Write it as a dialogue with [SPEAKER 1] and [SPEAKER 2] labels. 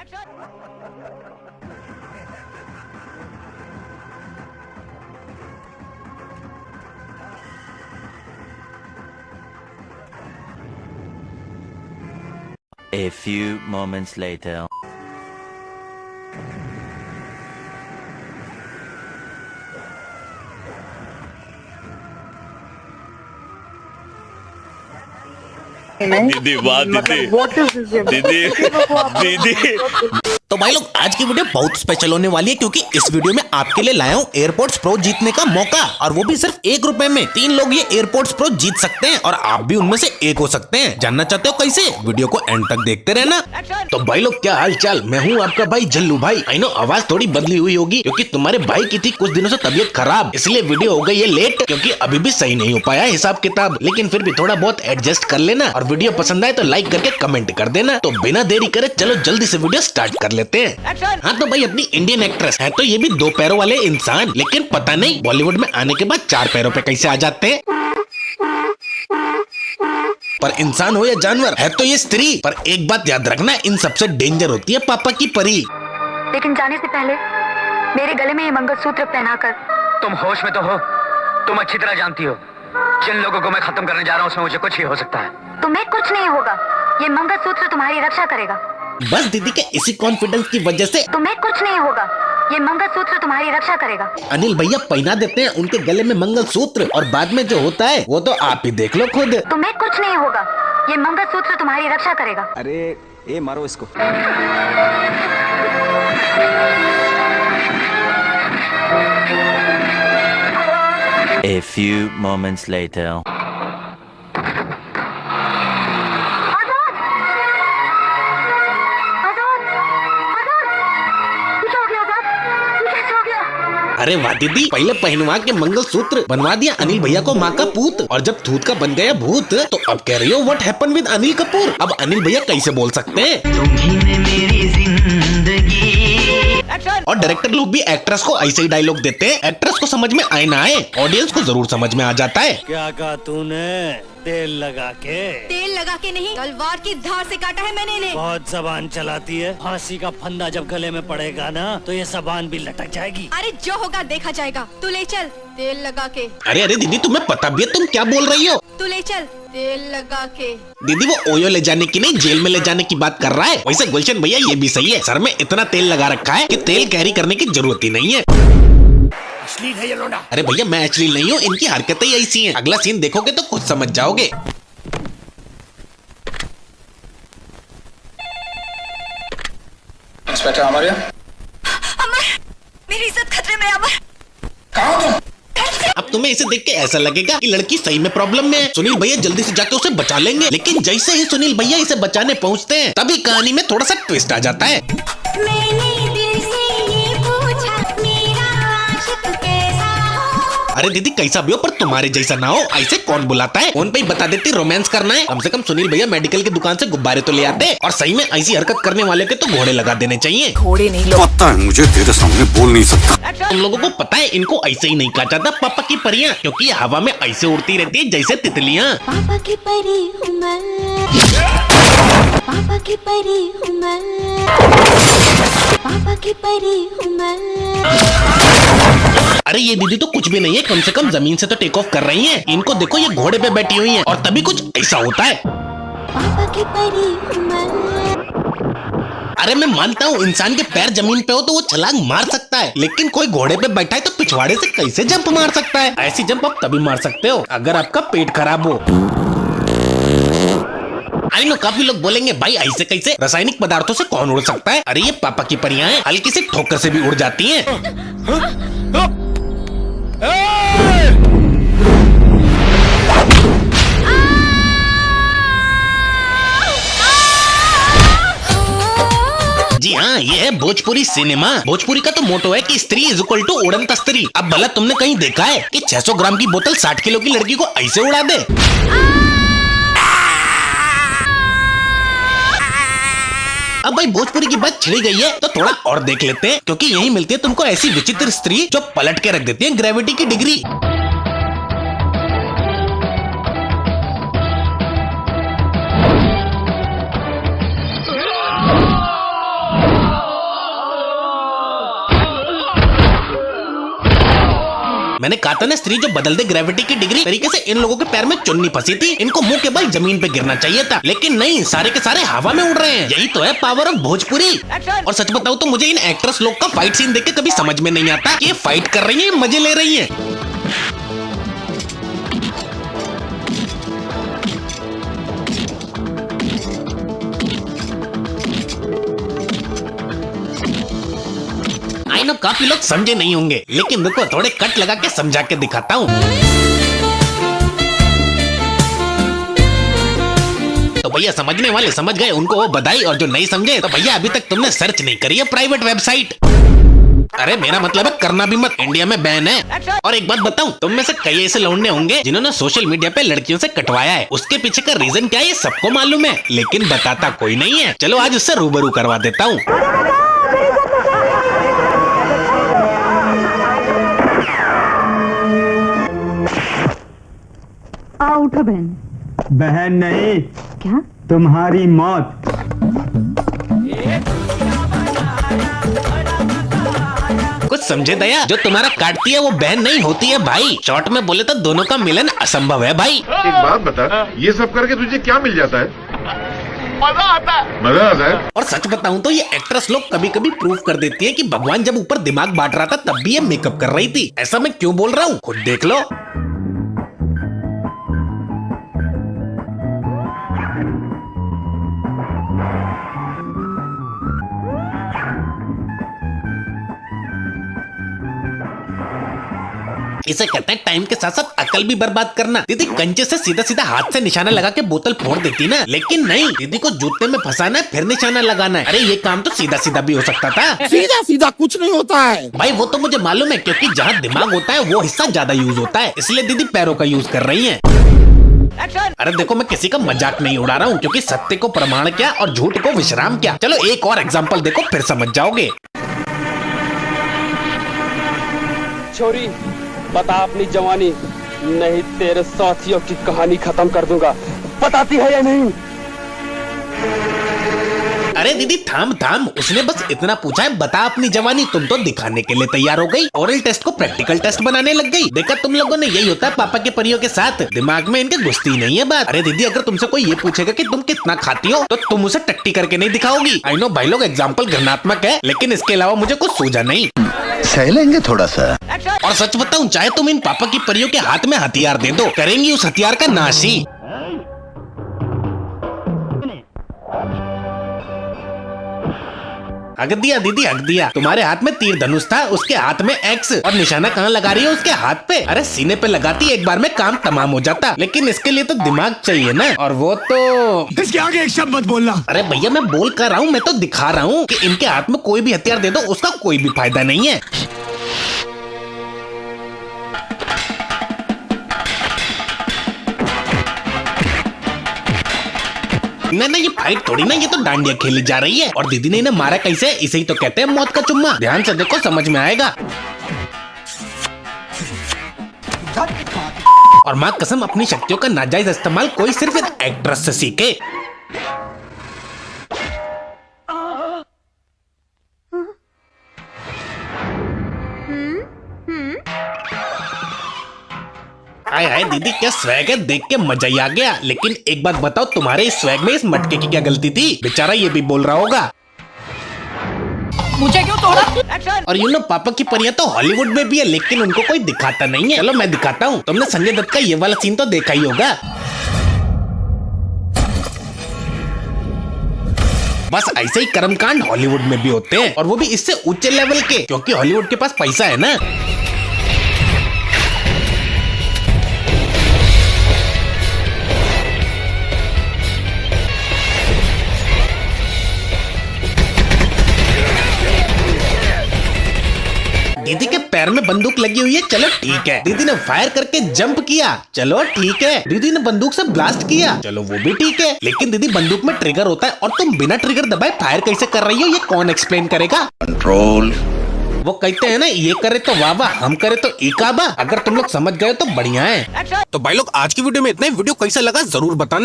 [SPEAKER 1] A few moments later.
[SPEAKER 2] दीदी वाह दीदी दीदी दीदी।
[SPEAKER 3] तो भाई लोग आज की वीडियो बहुत स्पेशल होने वाली है क्योंकि इस वीडियो में आपके लिए लाया हूँ एयरपोर्ट्स प्रो जीतने का मौका, और वो भी सिर्फ ₹1 में 3 लोग ये एयरपोर्ट्स प्रो जीत सकते हैं और आप भी उनमें से एक हो सकते हैं। जानना चाहते हो कैसे? वीडियो को एंड तक देखते रहना। तो भाई लोग क्या हाल चाल, मैं हूँ आपका भाई जल्लू भाई। आई नो आवाज थोड़ी बदली हुई होगी क्योंकि तुम्हारे भाई की थी कुछ दिनों से तबीयत खराब, इसलिए वीडियो हो गई है लेट क्योंकि अभी भी सही नहीं हो पाया हिसाब किताब, लेकिन फिर भी थोड़ा बहुत एडजस्ट कर लेना। और वीडियो पसंद आए तो लाइक करके कमेंट कर देना। तो बिना देरी करे चलो जल्दी से वीडियो स्टार्ट कर लेते हैं। हाँ तो भाई अपनी इंडियन एक्ट्रेस है तो ये भी 2 पैरों वाले इंसान, लेकिन पता नहीं बॉलीवुड में आने के बाद 4 पैरों पे कैसे आ जाते हैं। पर इंसान हो या जानवर है तो ये स्त्री। पर एक बात याद रखना, इन सबसे डेंजर होती है पापा की परी।
[SPEAKER 4] लेकिन जाने से पहले मेरे गले में ये मंगलसूत्र पहनाकर।
[SPEAKER 5] तुम होश में तो हो, तुम अच्छी तरह जानती हो जिन लोगों को मैं खत्म करने जा रहा हूँ उसमें मुझे कुछ ही हो सकता है।
[SPEAKER 4] तुम्हें कुछ नहीं होगा, ये मंगलसूत्र तुम्हारी रक्षा करेगा।
[SPEAKER 3] बस दीदी के इसी कॉन्फिडेंस की वजह से
[SPEAKER 4] तुम्हें कुछ नहीं होगा, ये मंगलसूत्र तुम्हारी रक्षा करेगा।
[SPEAKER 3] अनिल भैया पहना देते हैं उनके गले में मंगलसूत्र, और बाद में जो होता है वो तो आप ही देख लो खुद।
[SPEAKER 4] तुम्हें कुछ नहीं होगा, ये मंगलसूत्र तुम्हारी रक्षा करेगा।
[SPEAKER 6] अरे ये मारो इसको।
[SPEAKER 1] A few moments later.
[SPEAKER 3] अरे वाह दीदी, पहले पहनवा के मंगलसूत्र बनवा दिया अनिल भैया को माँ का पूत, और जब थूत का बन गया भूत तो अब कह रही हो what happen with Anil Kapoor. अब अनिल भैया कैसे बोल सकते हैं? और डायरेक्टर लोग भी एक्ट्रेस को ऐसे ही डायलॉग देते हैं, एक्ट्रेस को समझ में आए ना आए ऑडियंस को जरूर समझ में आ जाता है।
[SPEAKER 2] क्या कहा तूने? तेल लगा के
[SPEAKER 7] नहीं, तलवार की धार से काटा है मैंने इन्हें।
[SPEAKER 2] बहुत जबान चलाती है, फांसी का फंदा जब गले में पड़ेगा ना तो ये जबान भी लटक जाएगी।
[SPEAKER 7] अरे जो होगा देखा जाएगा, तू ले चल तेल लगा के।
[SPEAKER 3] अरे दीदी तुम्हें पता भी है तुम क्या बोल रही हो?
[SPEAKER 7] तू ले चल तेल लगा के।
[SPEAKER 3] दीदी वो ओयो ले जाने की नहीं, जेल में ले जाने की बात कर रहा है। वैसे गुलशन भैया ये भी सही है, सर में इतना तेल लगा रखा है कि तेल कैरी करने की जरूरत ही नहीं है।
[SPEAKER 2] अश्लील है ये लोंडा।
[SPEAKER 3] अरे भैया मैं अश्लील नहीं हूँ, इनकी हरकतें ऐसी हैं। अगला सीन देखोगे तो खुद समझ जाओगे।
[SPEAKER 6] इंस्पेक्टर अमर,
[SPEAKER 7] मेरी इज्जत खतरे में। अमर
[SPEAKER 6] कहाँ हो तुम?
[SPEAKER 3] अब तुम्हें इसे देख के ऐसा लगेगा कि लड़की सही में प्रॉब्लम में है, सुनील भैया जल्दी से जाके उसे बचा लेंगे। लेकिन जैसे ही सुनील भैया इसे बचाने पहुंचते हैं तभी कहानी में थोड़ा सा ट्विस्ट आ जाता है। अरे दीदी कैसा भी हो पर तुम्हारे जैसा ना हो, ऐसे कौन बुलाता है? फोन पे ही बता देती रोमांस करना है। कम से कम सुनील भैया मेडिकल की दुकान से गुब्बारे तो ले आते। और सही में ऐसी हरकत करने वाले के तो घोड़े लगा देने चाहिए।
[SPEAKER 7] घोड़े नहीं लोग।
[SPEAKER 8] पता है मुझे, तेरे सामने बोल नहीं सकता।
[SPEAKER 3] तुम लोगों को पता है इनको ऐसे ही नहीं कहा जाता पापा की परियां, क्योंकि ये हवा में ऐसे उड़ती रहती है जैसे तितलियां।
[SPEAKER 4] पापा की परी हूँ मैं, पापा की परी हूँ मैं, पापा की परी हूँ मैं।
[SPEAKER 3] अरे ये दीदी तो कुछ भी नहीं है, कम से कम जमीन से तो टेक ऑफ कर रही हैं। इनको देखो ये घोड़े पे बैठी हुई हैं और तभी कुछ ऐसा होता है।
[SPEAKER 4] पापा की परी हूँ मैं।
[SPEAKER 3] अरे मैं मानता हूँ इंसान के पैर जमीन पे हो तो वो छलांग मार सकता है, लेकिन कोई घोड़े पे बैठा है तो पिछवाड़े से कैसे जंप मार सकता है? ऐसी जंप आप तभी मार सकते हो अगर आपका पेट खराब हो। आई नो काफी लोग बोलेंगे भाई ऐसे कैसे, रासायनिक पदार्थों से कौन उड़ सकता है? अरे ये पापा की परियां हैं, हल्की सी ठोकर से भी उड़ जाती हैं। जी हाँ, ये है भोजपुरी सिनेमा। भोजपुरी का तो मोटो है कि स्त्री इज इक्वल टू उड़न तस्त्री। अब भला तुमने कहीं देखा है कि 600 ग्राम की बोतल 60 किलो की लड़की को ऐसे उड़ा दे? अब भाई भोजपुरी की बात छिड़ी गई है तो थोड़ा और देख लेते हैं, क्योंकि यही मिलती है तुमको ऐसी विचित्र स्त्री जो पलट के रख देती है ग्रेविटी की डिग्री। मैंने कहा था ना, स्त्री जो बदल दे ग्रेविटी की डिग्री तरीके से इन लोगों के पैर में चुन्नी फंसी थी। इनको मुंह के बल जमीन पे गिरना चाहिए था, लेकिन नहीं, सारे के सारे हवा में उड़ रहे हैं। यही तो है पावर ऑफ भोजपुरी। और सच बताऊं तो मुझे इन एक्ट्रेस लोग का फाइट सीन देख के कभी समझ में नहीं आता कि ये फाइट कर रही है, मजे ले रही है। आई नो काफी लोग समझे नहीं होंगे, लेकिन रुको थोड़े कट लगा के समझा के दिखाता हूँ। तो भैया समझने वाले समझ गए, उनको वो बधाई, और जो नहीं समझे तो भैया अभी तक तुमने सर्च नहीं करी है प्राइवेट वेबसाइट। अरे मेरा मतलब है करना भी मत, इंडिया में बैन है। और एक बात बताऊं, तुम में से कई ऐसे लौंडे होंगे जिन्होंने सोशल मीडिया पे लड़कियों से कटवाया है। उसके पीछे का रीजन क्या है ये सबको मालूम है, लेकिन बताता कोई नहीं है। चलो आज उससे रूबरू करवा देता हूँ।
[SPEAKER 4] उठो बहन।
[SPEAKER 9] बहन नहीं,
[SPEAKER 4] क्या?
[SPEAKER 9] तुम्हारी मौत।
[SPEAKER 3] कुछ समझे दया, जो तुम्हारा काटती है वो बहन नहीं होती है भाई। शॉर्ट में बोले तो दोनों का मिलन असंभव है भाई।
[SPEAKER 8] एक बात बता, ये सब करके तुझे क्या मिल जाता है? मजा आता है। मजा आता है।
[SPEAKER 3] और सच बताऊं तो ये एक्ट्रेस लोग कभी कभी प्रूव कर देती है कि भगवान जब ऊपर दिमाग बांट रहा था तब भी ये मेकअप कर रही थी। ऐसा मैं क्यों बोल रहा हूँ खुद देख लो। इसे कहते हैं टाइम के साथ साथ अकल भी बर्बाद करना। दीदी कंचे से सीधा सीधा हाथ से निशाना लगा के बोतल फोड़ देती ना, लेकिन नहीं, दीदी को जूते में फंसाना है फिर निशाना लगाना है। अरे ये काम तो सीधा सीधा भी हो सकता था।
[SPEAKER 10] सीधा सीधा कुछ नहीं होता है
[SPEAKER 3] भाई, वो तो मुझे मालूम है, क्योंकि जहाँ दिमाग होता है वो हिस्सा ज्यादा यूज होता है, इसलिए दीदी पैरों का यूज कर रही है। अरे देखो मैं किसी का मजाक नहीं उड़ा रहा हूँ, क्योंकि सत्य को प्रमाण क्या और झूठ को विश्राम क्या। चलो एक और एग्जाम्पल देखो फिर समझ जाओगे।
[SPEAKER 11] छोरी बता अपनी जवानी, नहीं तेरे साथियों की कहानी खत्म कर दूंगा। बताती है या नहीं?
[SPEAKER 3] अरे दीदी थाम थाम, उसने बस इतना पूछा है बता अपनी जवानी, तुम तो दिखाने के लिए तैयार हो गई। ओरल टेस्ट को प्रैक्टिकल टेस्ट बनाने लग गई। देखा तुम लोगों ने, यही होता है पापा के परियों के साथ, दिमाग में इनके घुसती नहीं है बात। अरे दीदी अगर तुमसे कोई ये पूछेगा कि तुम कितना खाती हो तो तुम उसे टट्टी करके नहीं दिखाओगी। आई नो भाई लोग एग्जाम्पल घृणात्मक है, लेकिन इसके अलावा मुझे कुछ सूझा नहीं।
[SPEAKER 6] सह लेंगे थोड़ा सा।
[SPEAKER 3] और सच बताऊं, चाहे तुम इन पापा की परियों के हाथ में हथियार दे दो, करेंगी उस हथियार का नाश ही। हक दिया दीदी हक दिया, तुम्हारे हाथ में तीर धनुष था, उसके हाथ में एक्स, और निशाना कहाँ लगा रही है उसके हाथ पे। अरे सीने पे लगाती एक बार में काम तमाम हो जाता, लेकिन इसके लिए तो दिमाग चाहिए ना, और वो तो
[SPEAKER 10] इसके आगे एक शब्द मत बोलना।
[SPEAKER 3] अरे भैया मैं बोल कर रहा हूँ, मैं तो दिखा रहा हूँ कि इनके हाथ में कोई भी हथियार दे दो उसका कोई भी फायदा नहीं है। ना ये फाइट थोड़ी ना, ये तो डांडिया खेली जा रही है। और दीदी ने इन्हें मारा कैसे, इसे ही तो कहते हैं मौत का चुम्मा। ध्यान से देखो समझ में आएगा। और माँ कसम अपनी शक्तियों का नाजायज इस्तेमाल कोई सिर्फ एक एक्ट्रेस से सीखे। हाय हाय दीदी क्या स्वैग है, देख के मजा ही आ गया। लेकिन एक बात बताओ, तुम्हारे इस स्वैग में इस मटके की क्या गलती थी? बेचारा ये भी बोल रहा होगा
[SPEAKER 7] मुझे क्यों तोड़ा?
[SPEAKER 3] और यू नो पापा की परियां तो हॉलीवुड में भी है, लेकिन उनको कोई दिखाता नहीं है। चलो मैं दिखाता हूँ। तुमने संजय दत्त का ये वाला सीन तो देखा ही होगा। बस ऐसे ही कर्मकांड हॉलीवुड में भी होते हैं, और वो भी इससे ऊंचे लेवल के, क्योंकि हॉलीवुड के पास पैसा है ना। दीदी के पैर में बंदूक लगी हुई है, चलो ठीक है। दीदी ने फायर करके जंप किया, चलो ठीक है। दीदी ने बंदूक से ब्लास्ट किया, चलो वो भी ठीक है। लेकिन दीदी बंदूक में ट्रिगर होता है और तुम बिना ट्रिगर दबाए फायर कैसे कर रही हो, ये कौन एक्सप्लेन करेगा?
[SPEAKER 6] कंट्रोल।
[SPEAKER 3] वो कहते हैं ना, ये करे तो वाह वाह, हम करे तो इकाबा। अगर तुम लोग समझ गए तो बढ़िया है। तो भाई लोग आज की वीडियो में इतना ही। वीडियो कैसा लगा जरूर बताना,